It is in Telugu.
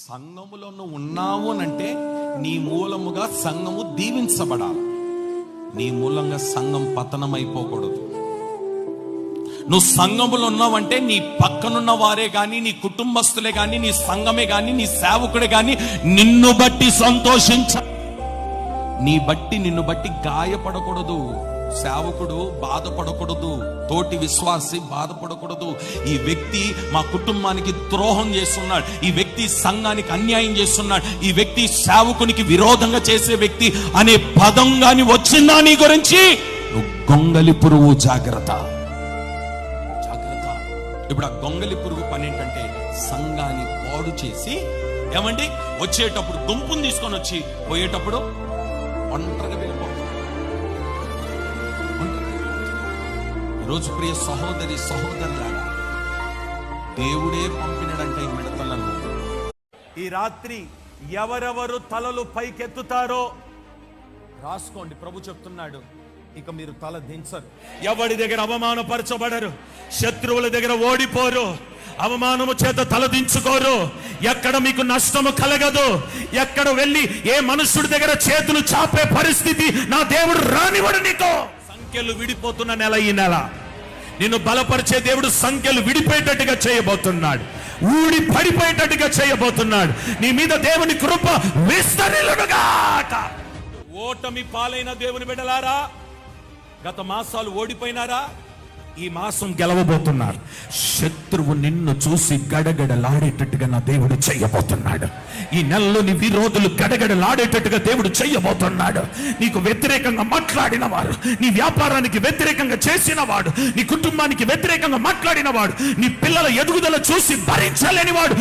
సంఘములో నువ్వు ఉన్నావు అనంటే నీ మూలముగా సంఘము దీవించబడాలి. నీ మూలంగా సంఘం పతనమైపోకూడదు. నువ్వు సంఘములో ఉన్నావంటే నీ పక్కనున్న వారే గాని, నీ కుటుంబస్తులే గాని, నీ సంఘమే గాని, నీ సేవకుడే గాని నిన్ను బట్టి సంతోషించ, నిన్ను బట్టి గాయపడకూడదు. సేవకుడు బాధపడకూడదు, తోటి విశ్వాసి బాధపడకూడదు. ఈ వ్యక్తి మా కుటుంబానికి ద్రోహం చేస్తున్నాడు, ఈ వ్యక్తి సంఘానికి అన్యాయం చేస్తున్నాడు, ఈ వ్యక్తి సేవకునికి విరోధంగా చేసే వ్యక్తి అనే పదం గాని వచ్చిందా నీ గురించి, నువ్వు గొంగలి పురుగు జాగ్రత్త. ఇప్పుడు ఆ గొంగలి పురుగు పని ఏంటంటే సంఘాన్ని పాడు చేసి, ఏమండి వచ్చేటప్పుడు గుంపుని తీసుకొని వచ్చి పోయేటప్పుడు ఒంటరిగా వెళ్ళిపోతాం. ఈరోజు ప్రియ సహోదరి సహోదరులారా, దేవుడే పంపినడంటే ఈ మిడతలను. ఈ రాత్రి ఎవరెవరు తలలు పైకెత్తుతారో రాసుకోండి. ప్రభు చెప్తున్నాడు, ఇక మీరు తల దించరు. ఎవరి దగ్గర అవమానపరచబడరు, శత్రువుల దగ్గర ఓడిపోరు, అవమానము చేత తలదించుకోరు, ఎక్కడ మీకు నష్టము కలగదు, ఎక్కడ వెళ్ళి ఏ మనుషుడి దగ్గర చేతులు చాపే పరిస్థితి నా దేవుడు రానివ్వడు. నీతో సంఖ్యలు విడిపోతున్న నెల ఈ నెల, నిన్ను బలపరిచే దేవుడు సంఖ్యలు విడిపోయేటట్టుగా చేయబోతున్నాడు, ఊడి పడిపోయేటట్టుగా చేయబోతున్నాడు. నీ మీద దేవుని కృప విస్తరిల్లునుగాక. ఓటమి పాలైన దేవుని బిడ్డలారా, గత మాసాలు ఓడిపోయినారా, ఈ మాసం గెలవబోతున్నారు. శత్రువు నిన్ను చూసి గడగడలాడేటట్టుగా నా దేవుడు చెయ్యబోతున్నాడు. ఈ నెలలో నీ విరోధులు గడగడలాడేటట్టుగా దేవుడు చెయ్యబోతున్నాడు. నీకు వ్యతిరేకంగా మాట్లాడిన వారు, నీ వ్యాపారానికి వ్యతిరేకంగా చేసిన వాడు, నీ కుటుంబానికి వ్యతిరేకంగా మాట్లాడిన వాడు, నీ పిల్లల ఎదుగుదల చూసి భరించలేని వాడు